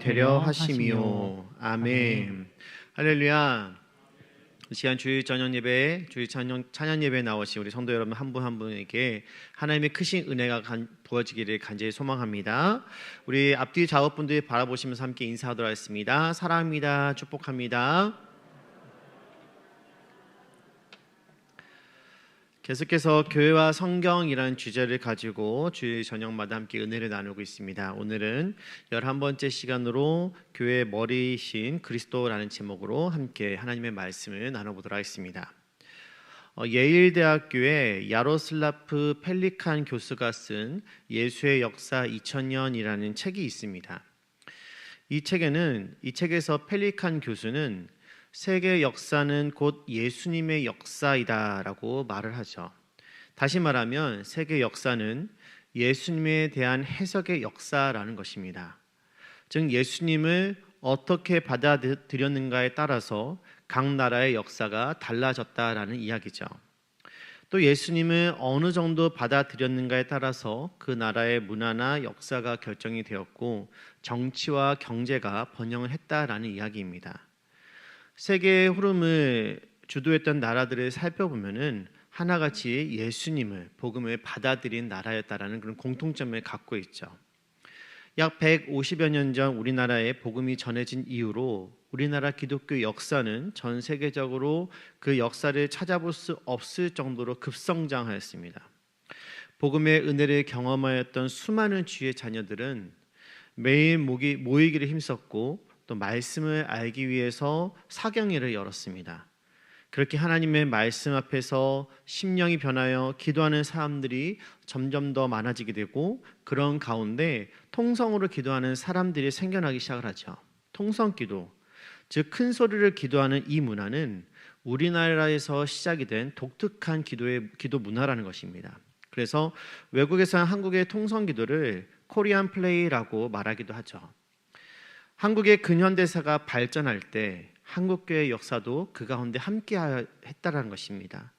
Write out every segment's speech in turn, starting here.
되려 하심이요. 아멘. 할렐루야. 이 시간 주일 저녁 예배, 주일 찬양 예배에 나오신 우리 성도 여러분 한 분 한 분에게 하나님의 크신 은혜가 부어지기를 간절히 소망합니다. 우리 앞뒤 작업분들 바라보시면서 함께 인사하도록 하겠습니다. 사랑합니다. 축복합니다. 계속해서 교회와 성경이라는 주제를 가지고 주일 저녁마다 함께 은혜를 나누고 있습니다. 오늘은 11번째 시간으로 교회의 머리이신 그리스도라는 제목으로 함께 하나님의 말씀을 나눠보도록 하겠습니다. 예일대학교의 야로슬라프 펠리칸 교수가 쓴 예수의 역사 2000년이라는 책이 있습니다. 이 책에서 펠리칸 교수는 세계 역사는 곧 예수님의 역사이다라고 말을 하죠. 다시 말하면 세계 역사는 예수님에 대한 해석의 역사라는 것입니다. 즉 예수님을 어떻게 받아들였는가에 따라서 각 나라의 역사가 달라졌다라는 이야기죠. 또 예수님을 어느 정도 받아들였는가에 따라서 그 나라의 문화나 역사가 결정이 되었고 정치와 경제가 번영을 했다라는 이야기입니다. 세계의 흐름을 주도했던 나라들을 살펴보면은 하나같이 예수님을 복음을 받아들인 나라였다라는 그런 공통점을 갖고 있죠. 약 150여 년 전 우리나라에 복음이 전해진 이후로 우리나라 기독교 역사는 전 세계적으로 그 역사를 찾아볼 수 없을 정도로 급성장하였습니다. 복음의 은혜를 경험하였던 수많은 주의 자녀들은 매일 모이기를 힘썼고 또 말씀을 알기 위해서 사경회를 열었습니다. 그렇게 하나님의 말씀 앞에서 심령이 변하여 기도하는 사람들이 점점 더 많아지게 되고 그런 가운데 통성으로 기도하는 사람들이 생겨나기 시작을 하죠. 통성기도, 즉 큰 소리를 기도하는 이 문화는 우리나라에서 시작이 된 독특한 기도 문화라는 것입니다. 그래서 외국에서는 한국의 통성기도를 코리안 플레이라고 말하기도 하죠. 한국의 근현대사가 발전할 때 한국교회 역사도 그 가운데 함께 했다는 것입니다.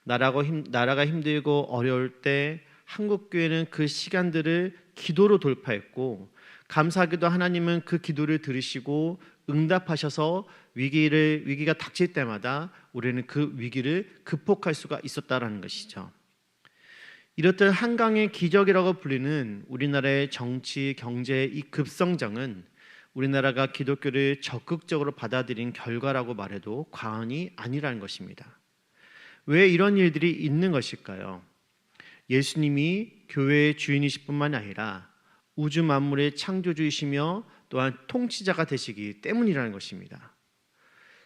나라가 힘들고 어려울 때 한국교회는 그 시간들을 기도로 돌파했고 감사하게도 하나님은 그 기도를 들으시고 응답하셔서 위기가 닥칠 때마다 우리는 그 위기를 극복할 수가 있었다는 것이죠. 이렇듯 한강의 기적이라고 불리는 우리나라의 정치, 경제의 이 급성장은 우리나라가 기독교를 적극적으로 받아들인 결과라고 말해도 과언이 아니라는 것입니다. 왜 이런 일들이 있는 것일까요? 예수님이 교회의 주인이실 뿐만 아니라 우주 만물의 창조주이시며 또한 통치자가 되시기 때문이라는 것입니다.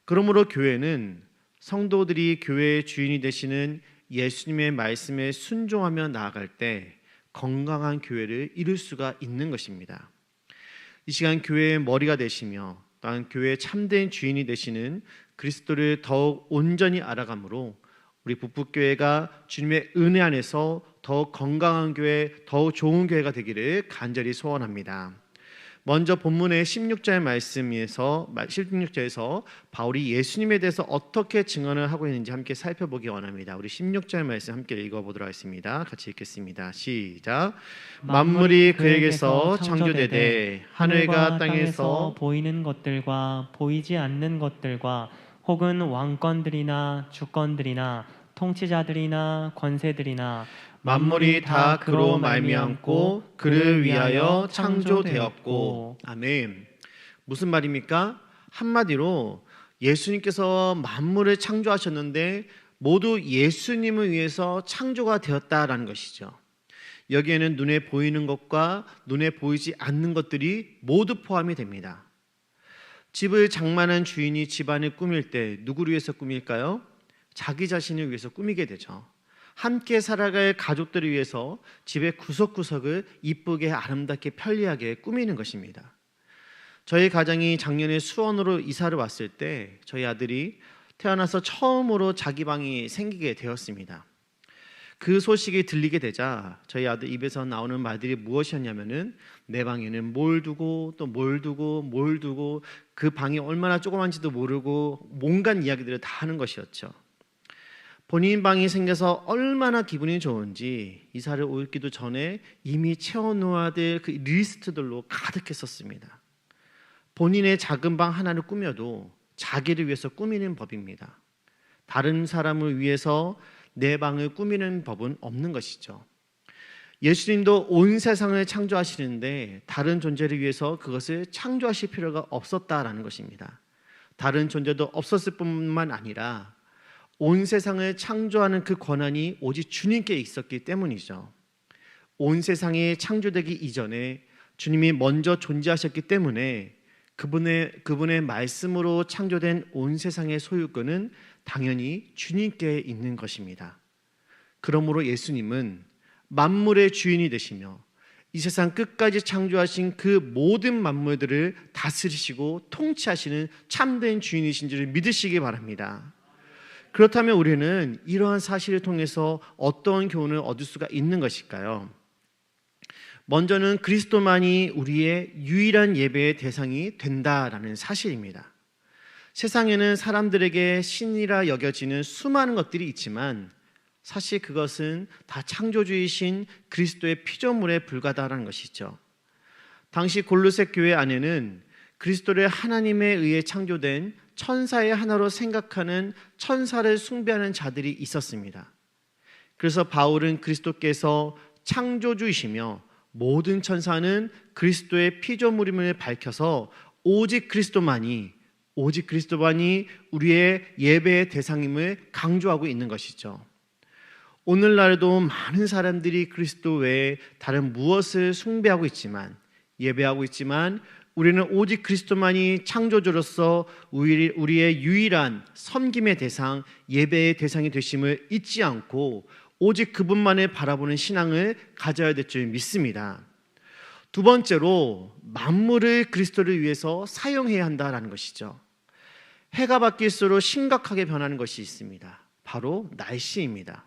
그러므로 교회는 성도들이 교회의 주인이 되시는 예수님의 말씀에 순종하며 나아갈 때 건강한 교회를 이룰 수가 있는 것입니다. 이 시간 교회의 머리가 되시며 또한 교회의 참된 주인이 되시는 그리스도를 더욱 온전히 알아감으로 우리 북북교회가 주님의 은혜 안에서 더욱 건강한 교회, 더욱 좋은 교회가 되기를 간절히 소원합니다. 먼저 본문의 16절에서 바울이 예수님에 대해서 어떻게 증언을 하고 있는지 함께 살펴보기 원합니다. 우리 16절 말씀 함께 읽어보도록 하겠습니다. 같이 읽겠습니다. 시작. 만물이 그에게서 창조되되 하늘과 땅에서 보이는 것들과 보이지 않는 것들과 혹은 왕권들이나 주권들이나 통치자들이나 권세들이나 만물이 다 그로 말미암고 그를 위하여 창조되었고. 아멘. 무슨 말입니까? 한마디로 예수님께서 만물을 창조하셨는데 모두 예수님을 위해서 창조가 되었다라는 것이죠. 여기에는 눈에 보이는 것과 눈에 보이지 않는 것들이 모두 포함이 됩니다. 집을 장만한 주인이 집안을 꾸밀 때 누구를 위해서 꾸밀까요? 자기 자신을 위해서 꾸미게 되죠. 함께 살아갈 가족들을 위해서 집의 구석구석을 이쁘게 아름답게 편리하게 꾸미는 것입니다. 저희 가정이 작년에 수원으로 이사를 왔을 때 저희 아들이 태어나서 처음으로 자기 방이 생기게 되었습니다. 그 소식이 들리게 되자 저희 아들 입에서 나오는 말들이 무엇이었냐면은 내 방에는 뭘 두고 또 뭘 두고 그 방이 얼마나 조그만지도 모르고 온갖 이야기들을 다 하는 것이었죠. 본인 방이 생겨서 얼마나 기분이 좋은지 이사를 오기도 전에 이미 채워놓아야 될 그 리스트들로 가득했었습니다. 본인의 작은 방 하나를 꾸며도 자기를 위해서 꾸미는 법입니다. 다른 사람을 위해서 내 방을 꾸미는 법은 없는 것이죠. 예수님도 온 세상을 창조하시는데 다른 존재를 위해서 그것을 창조하실 필요가 없었다라는 것입니다. 다른 존재도 없었을 뿐만 아니라 온 세상을 창조하는 그 권한이 오직 주님께 있었기 때문이죠. 온 세상이 창조되기 이전에 주님이 먼저 존재하셨기 때문에 그분의 말씀으로 창조된 온 세상의 소유권은 당연히 주님께 있는 것입니다. 그러므로 예수님은 만물의 주인이 되시며 이 세상 끝까지 창조하신 그 모든 만물들을 다스리시고 통치하시는 참된 주인이신 줄을 믿으시기 바랍니다. 그렇다면 우리는 이러한 사실을 통해서 어떤 교훈을 얻을 수가 있는 것일까요? 먼저는 그리스도만이 우리의 유일한 예배의 대상이 된다라는 사실입니다. 세상에는 사람들에게 신이라 여겨지는 수많은 것들이 있지만 사실 그것은 다 창조주이신 그리스도의 피조물에 불과하다는 것이죠. 당시 골로새 교회 안에는 그리스도를 하나님에 의해 창조된 천사의 하나로 생각하는 천사를 숭배하는 자들이 있었습니다. 그래서 바울은 그리스도께서 창조주이시며 모든 천사는 그리스도의 피조물임을 밝혀서 오직 그리스도만이 우리의 예배의 대상임을 강조하고 있는 것이죠. 오늘날에도 많은 사람들이 그리스도 외에 다른 무엇을 숭배하고 있지만 예배하고 있지만 우리는 오직 그리스도만이 창조주로서 우리의 유일한 섬김의 대상, 예배의 대상이 되심을 잊지 않고 오직 그분만을 바라보는 신앙을 가져야 될 줄 믿습니다. 두 번째로 만물을 그리스도를 위해서 사용해야 한다는 것이죠. 해가 바뀔수록 심각하게 변하는 것이 있습니다. 바로 날씨입니다.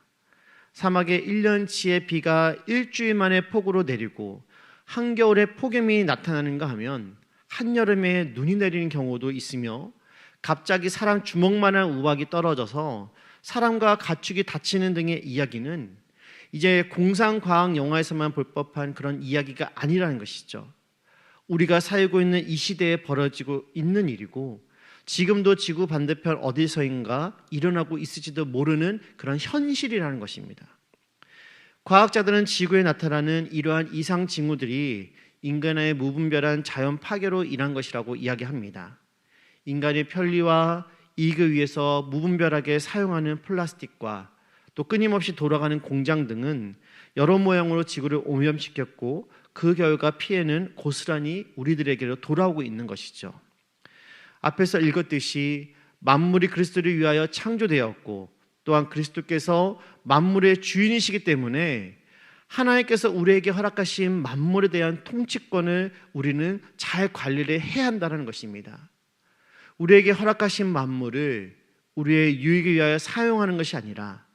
사막에 1년치의 비가 일주일 만에 폭우로 내리고 한겨울에 폭염이 나타나는가 하면 한여름에 눈이 내리는 경우도 있으며 갑자기 사람 주먹만한 우박이 떨어져서 사람과 가축이 다치는 등의 이야기는 이제 공상과학 영화에서만 볼 법한 그런 이야기가 아니라는 것이죠. 우리가 살고 있는 이 시대에 벌어지고 있는 일이고 지금도 지구 반대편 어디서인가 일어나고 있을지도 모르는 그런 현실이라는 것입니다. 과학자들은 지구에 나타나는 이러한 이상 징후들이 인간의 무분별한 자연 파괴로 인한 것이라고 이야기합니다. 인간의 편리와 이익을 위해서 무분별하게 사용하는 플라스틱과 또 끊임없이 돌아가는 공장 등은 여러 모양으로 지구를 오염시켰고 그 결과 피해는 고스란히 우리들에게로 돌아오고 있는 것이죠. 앞에서 읽었듯이 만물이 그리스도를 위하여 창조되었고 또한 그리스도께서 만물의 주인이시기 때문에 하나님께서 우리에게 허락하신 만물에 대한 통치권을 우리는 잘 관리를 해야 한다는 것입니다. 우리에게 허락하신 만물을 우리의 유익을 위하여 사용하는 것이 아니라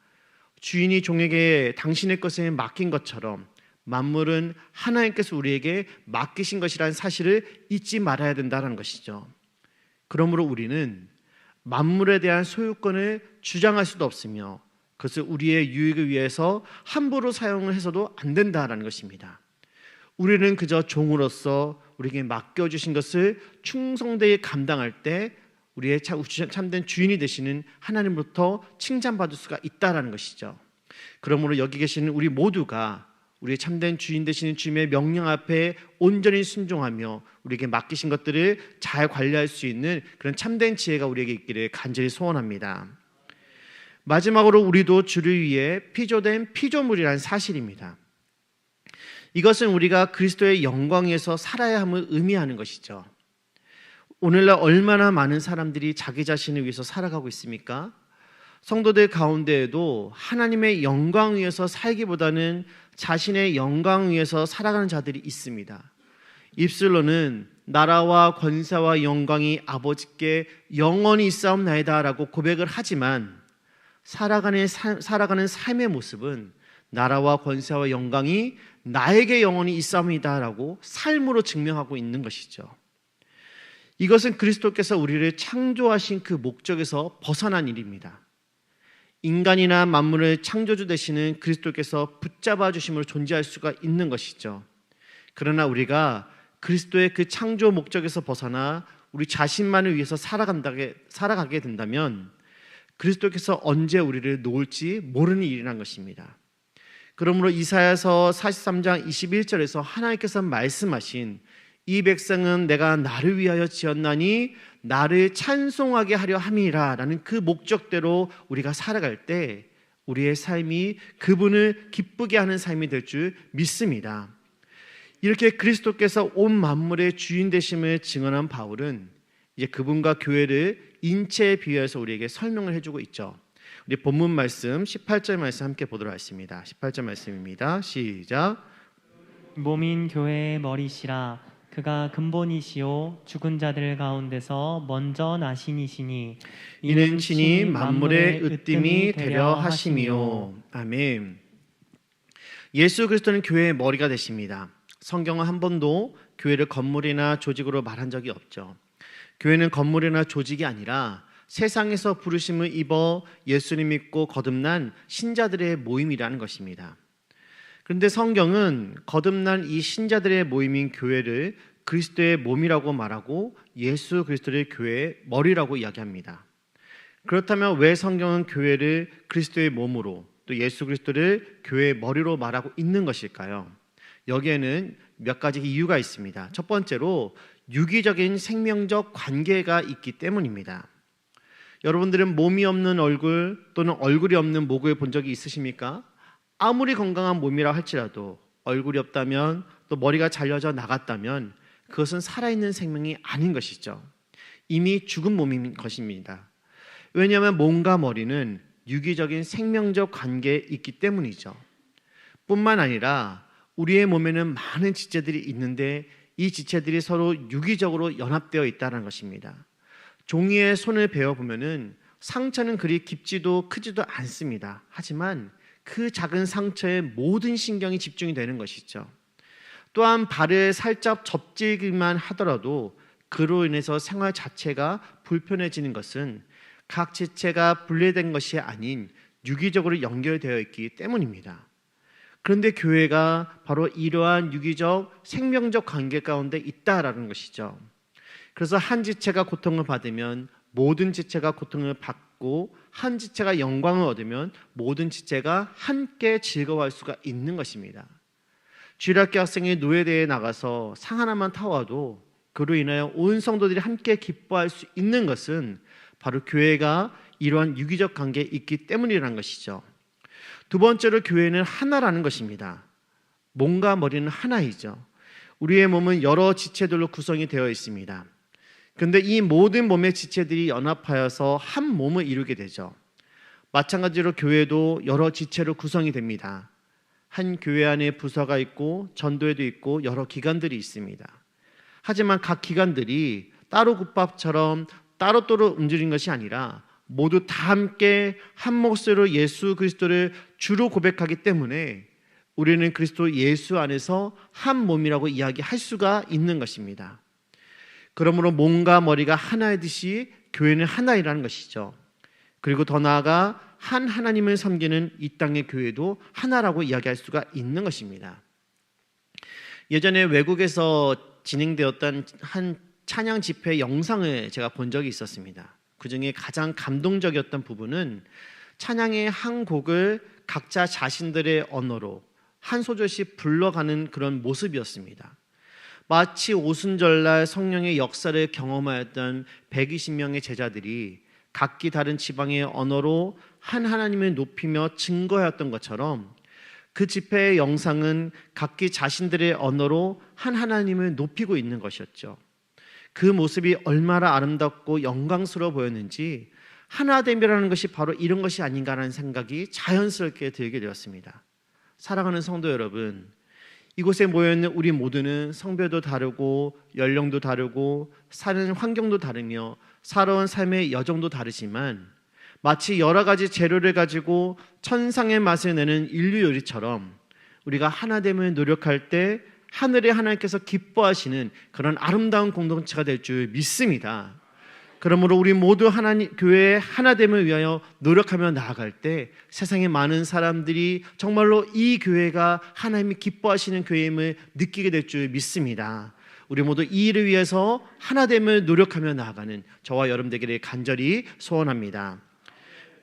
주인이 종에게 당신의 것을 맡긴 것처럼 만물은 하나님께서 우리에게 맡기신 것이라는 사실을 잊지 말아야 된다는 것이죠. 그러므로 우리는 만물에 대한 소유권을 주장할 수도 없으며 그것을 우리의 유익을 위해서 함부로 사용을 해서도 안 된다는 것입니다. 우리는 그저 종으로서 우리에게 맡겨주신 것을 충성되게 감당할 때 우리의 참된 주인이 되시는 하나님으로부터 칭찬받을 수가 있다는 것이죠. 그러므로 여기 계시는 우리 모두가 우리의 참된 주인 되시는 주님의 명령 앞에 온전히 순종하며 우리에게 맡기신 것들을 잘 관리할 수 있는 그런 참된 지혜가 우리에게 있기를 간절히 소원합니다. 마지막으로 우리도 주를 위해 피조된 피조물이라는 사실입니다. 이것은 우리가 그리스도의 영광에서 살아야 함을 의미하는 것이죠. 오늘날 얼마나 많은 사람들이 자기 자신을 위해서 살아가고 있습니까? 성도들 가운데에도 하나님의 영광 위에서 살기보다는 자신의 영광 위에서 살아가는 자들이 있습니다. 입술로는 나라와 권세와 영광이 아버지께 영원히 있사옵나이다 라고 고백을 하지만 살아가는 삶의 모습은 나라와 권세와 영광이 나에게 영원히 있사옵니다 라고 삶으로 증명하고 있는 것이죠. 이것은 그리스도께서 우리를 창조하신 그 목적에서 벗어난 일입니다. 인간이나 만물을 창조주 되시는 그리스도께서 붙잡아 주심으로 존재할 수가 있는 것이죠. 그러나 우리가 그리스도의 그 창조 목적에서 벗어나 우리 자신만을 위해서 살아가게 된다면 그리스도께서 언제 우리를 놓을지 모르는 일이란 것입니다. 그러므로 이사야서 43장 21절에서 하나님께서 말씀하신 이 백성은 내가 나를 위하여 지었나니 나를 찬송하게 하려 함이라 라는 그 목적대로 우리가 살아갈 때 우리의 삶이 그분을 기쁘게 하는 삶이 될 줄 믿습니다. 이렇게 그리스도께서 온 만물의 주인 되심을 증언한 바울은 이제 그분과 교회를 인체에 비유해서 우리에게 설명을 해주고 있죠. 우리 본문 말씀 18절 말씀 함께 보도록 하겠습니다. 18절 말씀입니다. 시작. 몸인 교회의 머리시라. 그가 근본이시요 죽은 자들 가운데서 먼저 나신이시니 이는 친히 만물의 으뜸이 되려 하심이요. 아멘. 예수 그리스도는 교회의 머리가 되십니다. 성경은 한 번도 교회를 건물이나 조직으로 말한 적이 없죠. 교회는 건물이나 조직이 아니라 세상에서 부르심을 입어 예수님 믿고 거듭난 신자들의 모임이라는 것입니다. 그런데 성경은 거듭난 이 신자들의 모임인 교회를 그리스도의 몸이라고 말하고 예수 그리스도를 교회의 머리라고 이야기합니다. 그렇다면 왜 성경은 교회를 그리스도의 몸으로 또 예수 그리스도를 교회의 머리로 말하고 있는 것일까요? 여기에는 몇 가지 이유가 있습니다. 첫 번째로 유기적인 생명적 관계가 있기 때문입니다. 여러분들은 몸이 없는 얼굴 또는 얼굴이 없는 목을 본 적이 있으십니까? 아무리 건강한 몸이라 할지라도 얼굴이 없다면 또 머리가 잘려져 나갔다면 그것은 살아있는 생명이 아닌 것이죠. 이미 죽은 몸인 것입니다. 왜냐하면 몸과 머리는 유기적인 생명적 관계에 있기 때문이죠. 뿐만 아니라 우리의 몸에는 많은 지체들이 있는데 이 지체들이 서로 유기적으로 연합되어 있다는 것입니다. 종이에 손을 베어보면 상처는 그리 깊지도 크지도 않습니다. 하지만 그 작은 상처에 모든 신경이 집중이 되는 것이죠. 또한 발을 살짝 접지기만 하더라도 그로 인해서 생활 자체가 불편해지는 것은 각 지체가 분리된 것이 아닌 유기적으로 연결되어 있기 때문입니다. 그런데 교회가 바로 이러한 유기적 생명적 관계 가운데 있다라는 것이죠. 그래서 한 지체가 고통을 받으면 모든 지체가 고통을 받고 한 지체가 영광을 얻으면 모든 지체가 함께 즐거워할 수가 있는 것입니다. 주일학교 학생이 노예대회에 나가서 상 하나만 타와도 그로 인하여 온 성도들이 함께 기뻐할 수 있는 것은 바로 교회가 이러한 유기적 관계에 있기 때문이라는 것이죠. 두 번째로 교회는 하나라는 것입니다. 몸과 머리는 하나이죠. 우리의 몸은 여러 지체들로 구성이 되어 있습니다. 그런데 이 모든 몸의 지체들이 연합하여서 한 몸을 이루게 되죠. 마찬가지로 교회도 여러 지체로 구성이 됩니다. 한 교회 안에 부서가 있고 전도회도 있고 여러 기관들이 있습니다. 하지만 각 기관들이 따로 국밥처럼 따로따로 움직이는 것이 아니라 모두 다 함께 한 목소리로 예수 그리스도를 주로 고백하기 때문에 우리는 그리스도 예수 안에서 한 몸이라고 이야기할 수가 있는 것입니다. 그러므로 몸과 머리가 하나이듯이 교회는 하나이라는 것이죠. 그리고 더 나아가 한 하나님을 섬기는 이 땅의 교회도 하나라고 이야기할 수가 있는 것입니다. 예전에 외국에서 진행되었던 한 찬양 집회 영상을 제가 본 적이 있었습니다. 그 중에 가장 감동적이었던 부분은 찬양의 한 곡을 각자 자신들의 언어로 한 소절씩 불러가는 그런 모습이었습니다. 마치 오순절날 성령의 역사를 경험하였던 120명의 제자들이 각기 다른 지방의 언어로 한 하나님을 높이며 증거하였던 것처럼 그 집회의 영상은 각기 자신들의 언어로 한 하나님을 높이고 있는 것이었죠. 그 모습이 얼마나 아름답고 영광스러워 보였는지 하나됨이라는 것이 바로 이런 것이 아닌가라는 생각이 자연스럽게 들게 되었습니다. 사랑하는 성도 여러분, 이곳에 모여있는 우리 모두는 성별도 다르고 연령도 다르고 사는 환경도 다르며 살아온 삶의 여정도 다르지만 마치 여러 가지 재료를 가지고 천상의 맛을 내는 인류 요리처럼 우리가 하나됨을 노력할 때 하늘의 하나님께서 기뻐하시는 그런 아름다운 공동체가 될 줄 믿습니다. 그러므로 우리 모두 하나님 교회의 하나됨을 위하여 노력하며 나아갈 때 세상의 많은 사람들이 정말로 이 교회가 하나님이 기뻐하시는 교회임을 느끼게 될 줄 믿습니다. 우리 모두 이 일을 위해서 하나됨을 노력하며 나아가는 저와 여러분들에게 간절히 소원합니다.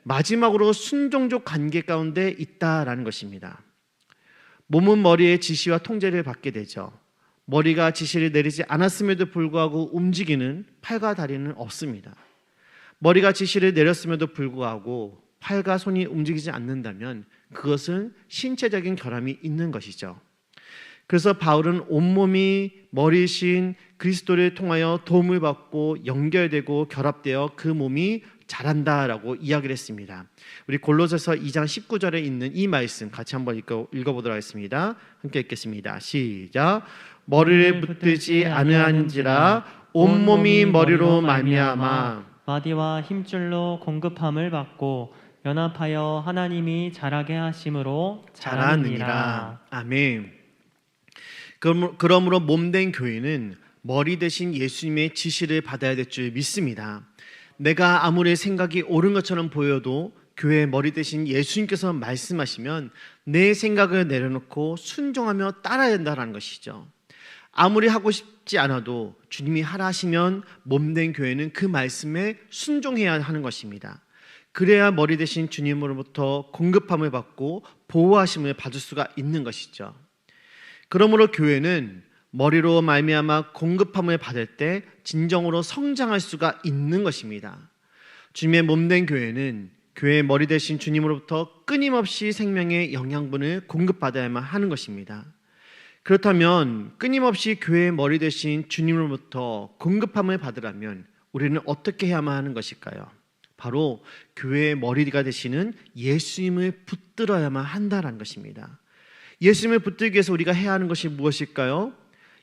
마지막으로 순종적 관계 가운데 있다라는 것입니다. 몸은 머리의 지시와 통제를 받게 되죠. 머리가 지시를 내리지 않았음에도 불구하고 움직이는 팔과 다리는 없습니다. 머리가 지시를 내렸음에도 불구하고 팔과 손이 움직이지 않는다면 그것은 신체적인 결함이 있는 것이죠. 그래서 바울은 온몸이 머리이신 그리스도를 통하여 도움을 받고 연결되고 결합되어 그 몸이 자란다라고 이야기를 했습니다. 우리 골로새서 2장 19절에 있는 이 말씀 같이 한번 읽어보도록 하겠습니다. 함께 읽겠습니다. 시작. 머리를 붙들지 아니한지라 온몸이 머리로 말미암아 마디와 힘줄로 공급함을 받고 연합하여 하나님이 자라게 하심으로 자라느니라. 아멘. 그러므로 몸된 교회는 머리 대신 예수님의 지시를 받아야 될 줄 믿습니다. 내가 아무리 생각이 옳은 것처럼 보여도 교회의 머리 대신 예수님께서 말씀하시면 내 생각을 내려놓고 순종하며 따라야 된다는 것이죠. 아무리 하고 싶지 않아도 주님이 하라 하시면 몸된 교회는 그 말씀에 순종해야 하는 것입니다. 그래야 머리 대신 주님으로부터 공급함을 받고 보호하심을 받을 수가 있는 것이죠. 그러므로 교회는 머리로 말미암아 공급함을 받을 때 진정으로 성장할 수가 있는 것입니다. 주님의 몸된 교회는 교회의 머리 대신 주님으로부터 끊임없이 생명의 영양분을 공급받아야만 하는 것입니다. 그렇다면 끊임없이 교회의 머리 대신 주님으로부터 공급함을 받으려면 우리는 어떻게 해야만 하는 것일까요? 바로 교회의 머리가 되시는 예수님을 붙들어야만 한다는 것입니다. 예수님을 붙들기 위해서 우리가 해야 하는 것이 무엇일까요?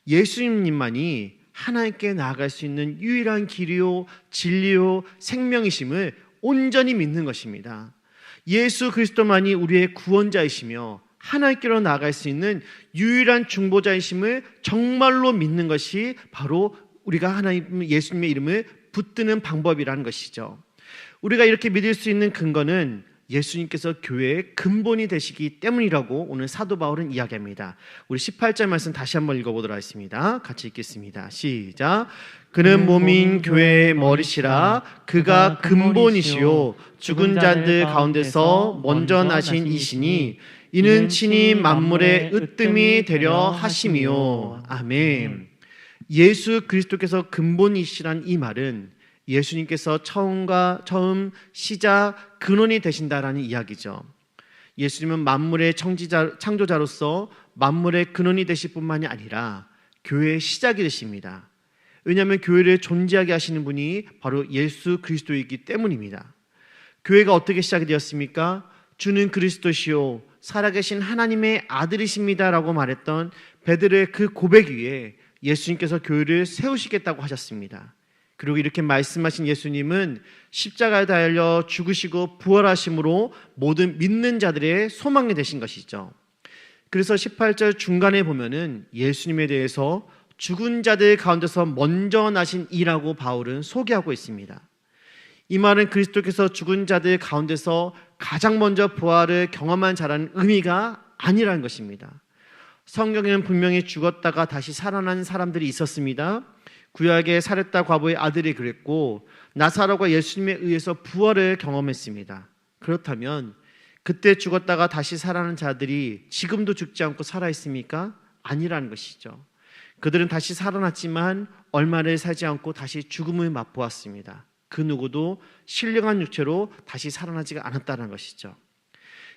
예수님만이 하나님께 나아갈 수 있는 유일한 길이요 진리요 생명이심을 온전히 믿는 것입니다. 예수 그리스도만이 우리의 구원자이시며 하나님께로 나아갈 수 있는 유일한 중보자이심을 정말로 믿는 것이 바로 우리가 하나님 예수님의 이름을 붙드는 방법이라는 것이죠. 우리가 이렇게 믿을 수 있는 근거는 예수님께서 교회의 근본이 되시기 때문이라고 오늘 사도 바울은 이야기합니다. 우리 18절 말씀 다시 한번 읽어보도록 하겠습니다. 같이 읽겠습니다. 시작. 그는 몸인 교회의 머리시라 그가 근본이시요 죽은 자들 가운데서 먼저 나신 이시니 이는 친히 만물의 으뜸이 되려 하심이요. 아멘. 예수 그리스도께서 근본이시란 이 말은 예수님께서 처음 시작 근원이 되신다라는 이야기죠. 예수님은 만물의 창조자로서 만물의 근원이 되실 뿐만이 아니라 교회의 시작이 되십니다. 왜냐하면 교회를 존재하게 하시는 분이 바로 예수 그리스도이기 때문입니다. 교회가 어떻게 시작이 되었습니까? 주는 그리스도시요 살아계신 하나님의 아들이십니다라고 말했던 베드로의 그 고백 위에 예수님께서 교회를 세우시겠다고 하셨습니다. 그리고 이렇게 말씀하신 예수님은 십자가에 달려 죽으시고 부활하심으로 모든 믿는 자들의 소망이 되신 것이죠. 그래서 18절 중간에 보면은 예수님에 대해서 죽은 자들 가운데서 먼저 나신 이라고 바울은 소개하고 있습니다. 이 말은 그리스도께서 죽은 자들 가운데서 가장 먼저 부활을 경험한 자라는 의미가 아니라는 것입니다. 성경에는 분명히 죽었다가 다시 살아난 사람들이 있었습니다. 구약의 사렙다 과부의 아들이 그랬고 나사로가 예수님에 의해서 부활을 경험했습니다. 그렇다면 그때 죽었다가 다시 살아난 자들이 지금도 죽지 않고 살아있습니까? 아니라는 것이죠. 그들은 다시 살아났지만 얼마를 살지 않고 다시 죽음을 맛보았습니다. 그 누구도 신령한 육체로 다시 살아나지가 않았다는 것이죠.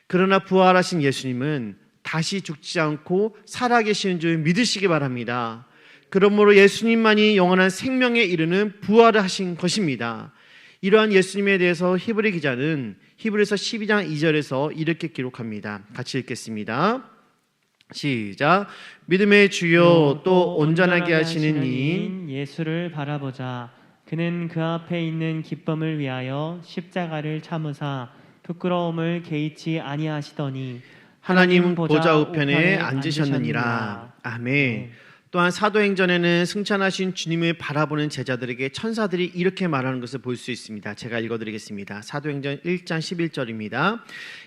그러나 부활하신 예수님은 다시 죽지 않고 살아계시는 줄 믿으시기 바랍니다. 그러므로 예수님만이 영원한 생명에 이르는 부활을 하신 것입니다. 이러한 예수님에 대해서 히브리 기자는 히브리서 12장 2절에서 이렇게 기록합니다. 같이 읽겠습니다. 시작. 믿음의 주요 또 온전하게 하시는 이인 예수를 바라보자. 그는 그 앞에 있는 기쁨을 위하여 십자가를 참으사 부끄러움을 개의치 아니하시더니 하나님 보좌 우편에 앉으셨느니라. 아멘. 또한 사도행전에는 승천하신 주님을 바라보는 제자들에게 천사들이 이렇게 말하는 것을 볼 수 있습니다. 제가 읽어드리겠습니다. 사도행전 1장 11절입니다.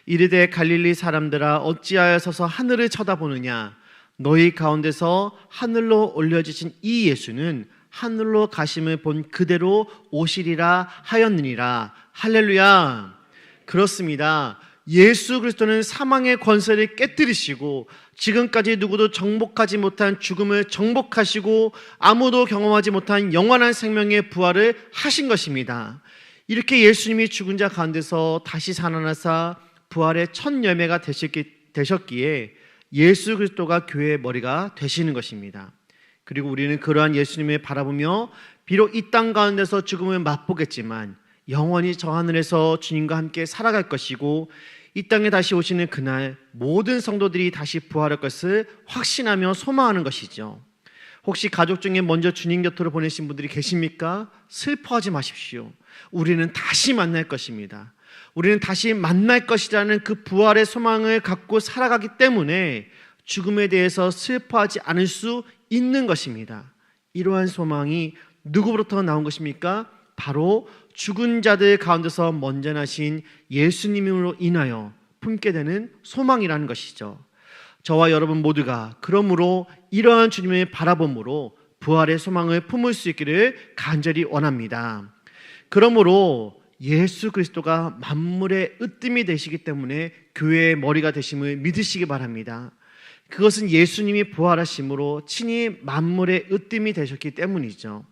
이르되 갈릴리 사람들아 어찌하여 서서 하늘을 쳐다보느냐 너희 가운데서 하늘로 올려지신 이 예수는 하늘로 가심을 본 그대로 오시리라 하였느니라. 할렐루야. 그렇습니다. 예수 그리스도는 사망의 권세를 깨뜨리시고 지금까지 누구도 정복하지 못한 죽음을 정복하시고 아무도 경험하지 못한 영원한 생명의 부활을 하신 것입니다. 이렇게 예수님이 죽은 자 가운데서 다시 살아나사 부활의 첫 열매가 되셨기에 예수 그리스도가 교회의 머리가 되시는 것입니다. 그리고 우리는 그러한 예수님을 바라보며 비록 이 땅 가운데서 죽음을 맛보겠지만 영원히 저 하늘에서 주님과 함께 살아갈 것이고 이 땅에 다시 오시는 그날 모든 성도들이 다시 부활할 것을 확신하며 소망하는 것이죠. 혹시 가족 중에 먼저 주님 곁으로 보내신 분들이 계십니까? 슬퍼하지 마십시오. 우리는 다시 만날 것입니다. 우리는 다시 만날 것이라는 그 부활의 소망을 갖고 살아가기 때문에 죽음에 대해서 슬퍼하지 않을 수 있는 것입니다. 이러한 소망이 누구로부터 나온 것입니까? 바로 죽은 자들 가운데서 먼저 나신 예수님으로 인하여 품게 되는 소망이라는 것이죠. 저와 여러분 모두가 그러므로 이러한 주님을 바라봄으로 부활의 소망을 품을 수 있기를 간절히 원합니다. 그러므로 예수 그리스도가 만물의 으뜸이 되시기 때문에 교회의 머리가 되심을 믿으시기 바랍니다. 그것은 예수님이 부활하심으로 친히 만물의 으뜸이 되셨기 때문이죠.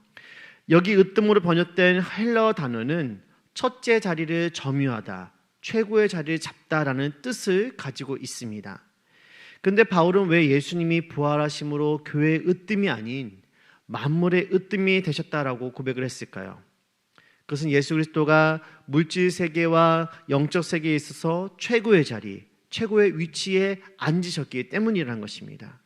여기 으뜸으로 번역된 헬라어 단어는 첫째 자리를 점유하다, 최고의 자리를 잡다라는 뜻을 가지고 있습니다. 그런데 바울은 왜 예수님이 부활하심으로 교회의 으뜸이 아닌 만물의 으뜸이 되셨다라고 고백을 했을까요? 그것은 예수 그리스도가 물질 세계와 영적 세계에 있어서 최고의 자리, 최고의 위치에 앉으셨기 때문이라는 것입니다.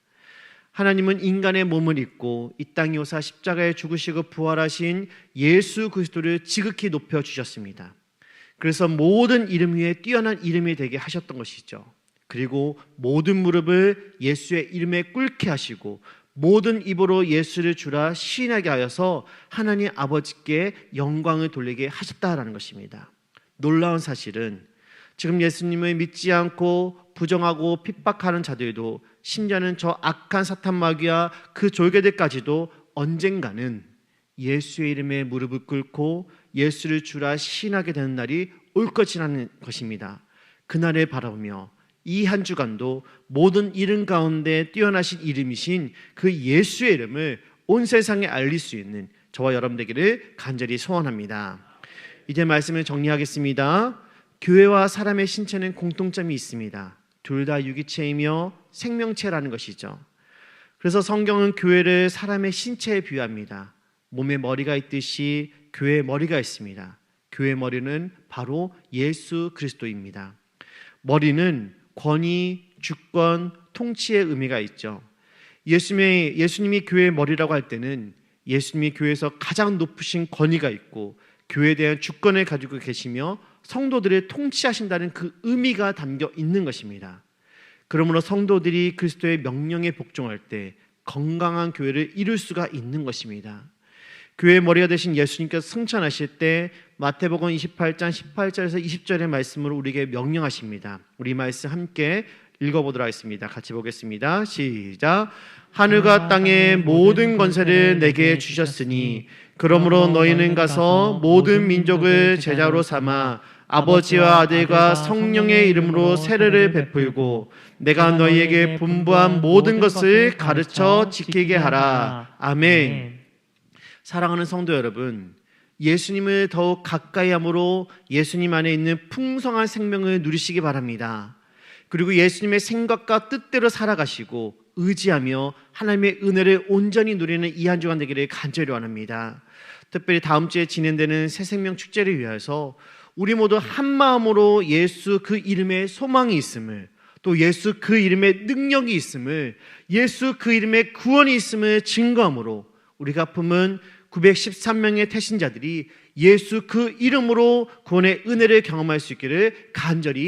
하나님은 인간의 몸을 입고 이 땅에 오사 십자가에 죽으시고 부활하신 예수 그리스도를 지극히 높여주셨습니다. 그래서 모든 이름 위에 뛰어난 이름이 되게 하셨던 것이죠. 그리고 모든 무릎을 예수의 이름에 꿇게 하시고 모든 입으로 예수를 주라 시인하게 하여서 하나님 아버지께 영광을 돌리게 하셨다라는 것입니다. 놀라운 사실은 지금 예수님을 믿지 않고 부정하고 핍박하는 자들도 심지어는 저 악한 사탄 마귀와 그 졸개들까지도 언젠가는 예수의 이름에 무릎을 꿇고 예수를 주라 시인하게 되는 날이 올 것이라는 것입니다. 그날을 바라보며 이 한 주간도 모든 이름 가운데 뛰어나신 이름이신 그 예수의 이름을 온 세상에 알릴 수 있는 저와 여러분 되기를 간절히 소원합니다. 이제 말씀을 정리하겠습니다. 교회와 사람의 신체는 공통점이 있습니다. 둘 다 유기체이며 생명체라는 것이죠. 그래서 성경은 교회를 사람의 신체에 비유합니다. 몸에 머리가 있듯이 교회에 머리가 있습니다. 교회의 머리는 바로 예수 그리스도입니다. 머리는 권위, 주권, 통치의 의미가 있죠. 예수님이 교회의 머리라고 할 때는 예수님이 교회에서 가장 높으신 권위가 있고 교회에 대한 주권을 가지고 계시며 성도들을 통치하신다는 그 의미가 담겨 있는 것입니다. 그러므로 성도들이 그리스도의 명령에 복종할 때 건강한 교회를 이룰 수가 있는 것입니다. 교회의 머리가 되신 예수님께서 승천하실 때 마태복음 28장 18절에서 20절의 말씀으로 우리에게 명령하십니다. 우리 말씀 함께 읽어보도록 하겠습니다. 같이 보겠습니다. 시작. 하늘과 땅의 모든 권세를 내게 주셨으니 그러므로 너희는 가서 모든 민족을 제자로 삼아 아버지와 아들과 성령의 이름으로 세례를 베풀고 내가 너희에게 분부한 모든 것을 가르쳐 지키게 하라. 아멘. 사랑하는 성도 여러분, 예수님을 더욱 가까이 함으로 예수님 안에 있는 풍성한 생명을 누리시기 바랍니다. 그리고 예수님의 생각과 뜻대로 살아가시고 의지하며 하나님의 은혜를 온전히 누리는 이 한 주간 되기를 간절히 원합니다. 특별히 다음 주에 진행되는 새생명 축제를 위해서 우리 모두 한 마음으로 예수 그 이름에 소망이 있음을, 또 예수 그 이름에 능력이 있음을, 예수 그 이름에 구원이 있음을 증거함으로 우리가 품은 913명의 태신자들이 예수 그 이름으로 구원의 은혜를 경험할 수 있기를 간절히